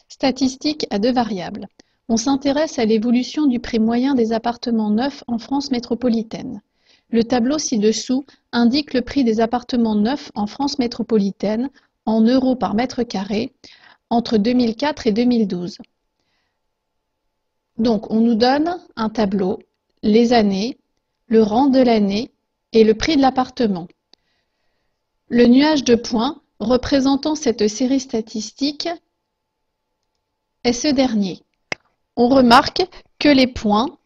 Statistiques à deux variables. On s'intéresse à l'évolution du prix moyen des appartements neufs en France métropolitaine. Le tableau ci-dessous indique le prix des appartements neufs en France métropolitaine en euros par mètre carré entre 2004 et 2012. Donc, on nous donne un tableau, les années, le rang de l'année et le prix de l'appartement. Le nuage de points représentant cette série statistique est ce dernier. On remarque que les points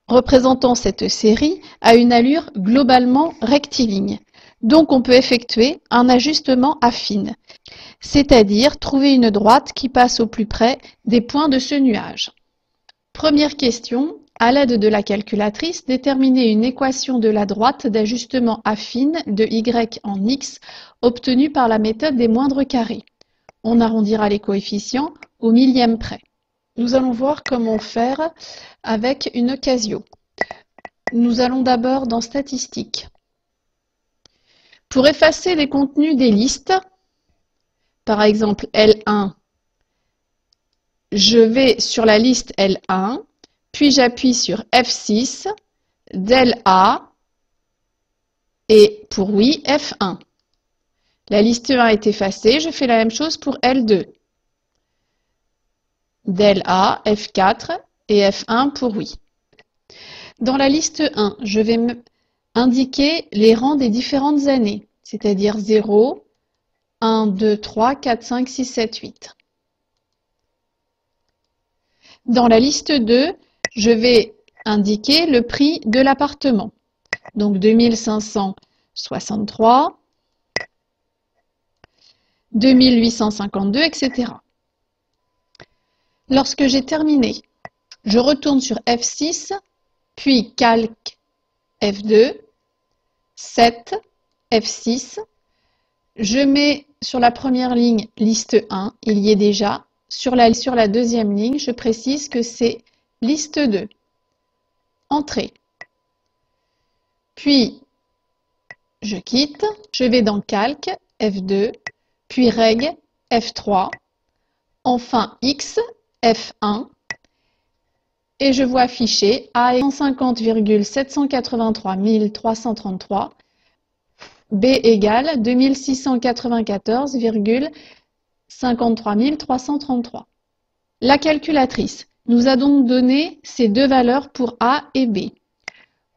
représentant cette série a une allure globalement rectiligne. Donc on peut effectuer un ajustement affine, c'est-à-dire trouver une droite qui passe au plus près des points de ce nuage. Première question, à l'aide de la calculatrice, déterminer une équation de la droite d'ajustement affine de y en x obtenue par la méthode des moindres carrés. On arrondira les coefficients au millième près. Nous allons voir comment faire avec une Casio. Nous allons d'abord dans Statistiques. Pour effacer les contenus des listes, par exemple L1, je vais sur la liste L1, puis j'appuie sur F6, del A, et pour oui, F1. La liste 1 est effacée, je fais la même chose pour L2. Del A, F4 et F1 pour oui. Dans la liste 1, je vais indiquer les rangs des différentes années, c'est-à-dire 0, 1, 2, 3, 4, 5, 6, 7, 8. Dans la liste 2, je vais indiquer le prix de l'appartement. Donc 2563, 2852, etc. Lorsque j'ai terminé, je retourne sur F6, puis calque F2, 7, F6. Je mets sur la première ligne liste 1, il y est déjà. Sur la deuxième ligne, je précise que c'est liste 2. Entrée. Puis, je quitte, je vais dans calque F2, puis reg F3, enfin X, F1, et je vois afficher A 150,783 333, B égale 2694,53 333. La calculatrice nous a donc donné ces deux valeurs pour A et B.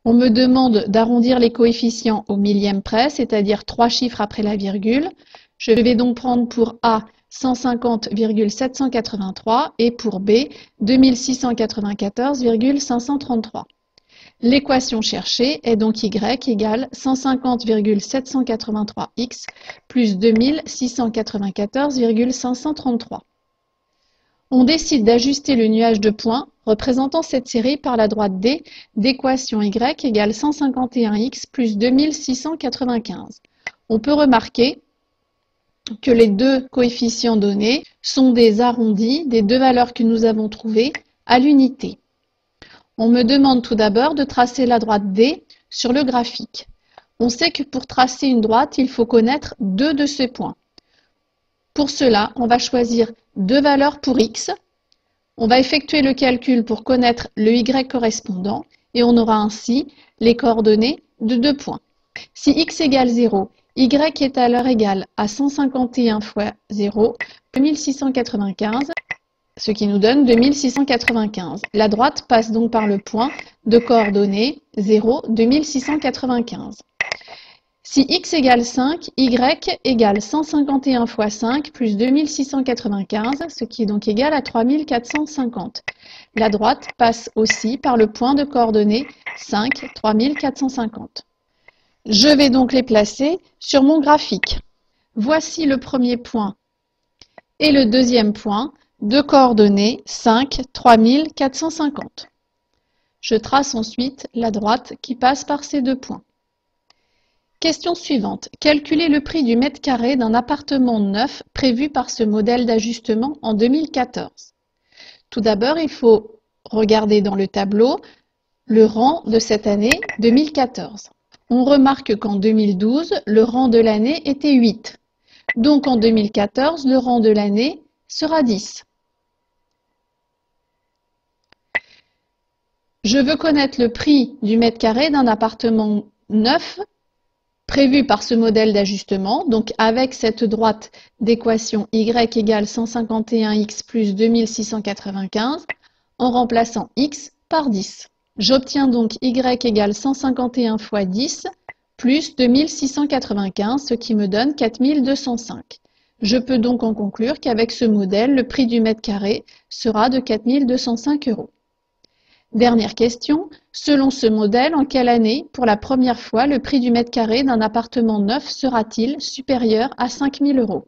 On me demande d'arrondir les coefficients au millième près, c'est-à-dire 3 chiffres après la virgule. Je vais donc prendre pour A 150,783 et pour B 2694,533. L'équation cherchée est donc y égale 150,783x plus 2694,533. On décide d'ajuster le nuage de points représentant cette série par la droite D d'équation y égale 151x plus 2695. On peut remarquer que les deux coefficients donnés sont des arrondis des deux valeurs que nous avons trouvées à l'unité. On me demande tout d'abord de tracer la droite D sur le graphique. On sait que pour tracer une droite, il faut connaître deux de ces points. Pour cela, on va choisir deux valeurs pour x. On va effectuer le calcul pour connaître le y correspondant et on aura ainsi les coordonnées de deux points. Si x égale 0, y est alors égal à 151 fois 0, 2695, ce qui nous donne 2695. La droite passe donc par le point de coordonnées 0, 2695. Si x égale 5, y égale 151 fois 5 plus 2695, ce qui est donc égal à 3450. La droite passe aussi par le point de coordonnées 5, 3450. Je vais donc les placer sur mon graphique. Voici le premier point et le deuxième point de coordonnées 5, 3450. Je trace ensuite la droite qui passe par ces deux points. Question suivante. Calculer le prix du mètre carré d'un appartement neuf prévu par ce modèle d'ajustement en 2014. Tout d'abord, il faut regarder dans le tableau le rang de cette année 2014. On remarque qu'en 2012, le rang de l'année était 8. Donc en 2014, le rang de l'année sera 10. Je veux connaître le prix du mètre carré d'un appartement neuf prévu par ce modèle d'ajustement. Donc avec cette droite d'équation y égale 151x plus 2695 en remplaçant x par 10. J'obtiens donc y égale 151 fois 10 plus 2695, ce qui me donne 4205. Je peux donc en conclure qu'avec ce modèle, le prix du mètre carré sera de 4205 €. Dernière question, selon ce modèle, en quelle année, pour la première fois, le prix du mètre carré d'un appartement neuf sera-t-il supérieur à 5 000 €?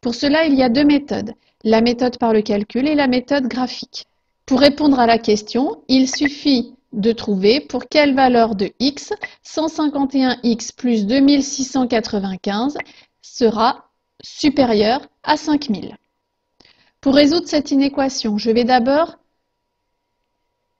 Pour cela, il y a deux méthodes, la méthode par le calcul et la méthode graphique. Pour répondre à la question, il suffit de trouver pour quelle valeur de x 151x plus 2695 sera supérieur à 5000. Pour résoudre cette inéquation, je vais d'abord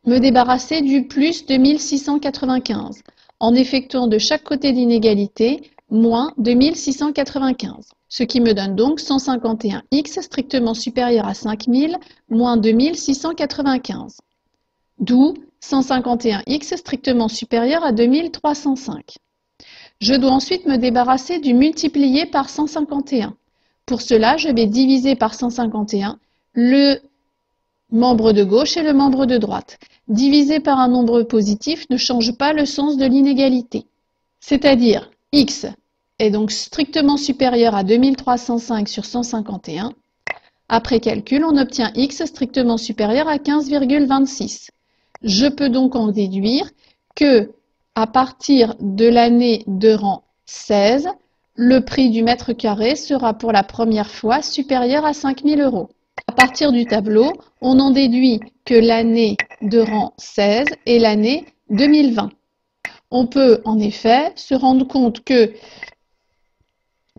me débarrasser du plus 2695 en effectuant de chaque côté d'inégalité moins 2695, ce qui me donne donc 151x strictement supérieur à 5000 moins 2695, d'où 151x strictement supérieur à 2305. Je dois ensuite me débarrasser du multiplié par 151. Pour cela, je vais diviser par 151 le membre de gauche et le membre de droite. Diviser par un nombre positif ne change pas le sens de l'inégalité. C'est-à-dire, x est donc strictement supérieur à 2305 sur 151. Après calcul, on obtient x strictement supérieur à 15,26. Je peux donc en déduire que, à partir de l'année de rang 16, le prix du mètre carré sera pour la première fois supérieur à 5 000 €. À partir du tableau, on en déduit que l'année de rang 16 est l'année 2020. On peut en effet se rendre compte que,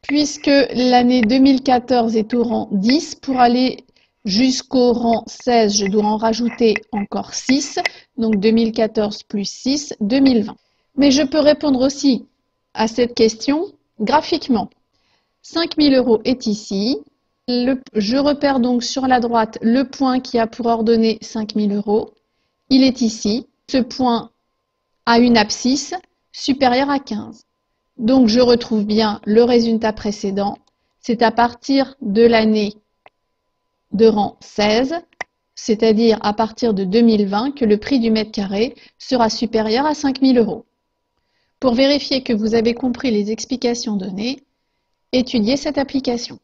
puisque l'année 2014 est au rang 10, pour aller jusqu'au rang 16, je dois en rajouter encore 6, donc 2014 plus 6, 2020. Mais je peux répondre aussi à cette question graphiquement. 5 000 € est ici. Je repère donc sur la droite le point qui a pour ordonnée 5 000 €. Il est ici. Ce point a une abscisse supérieure à 15. Donc je retrouve bien le résultat précédent. C'est à partir de l'année de rang 16, c'est-à-dire à partir de 2020, que le prix du mètre carré sera supérieur à 5 000 €. Pour vérifier que vous avez compris les explications données, étudiez cette application.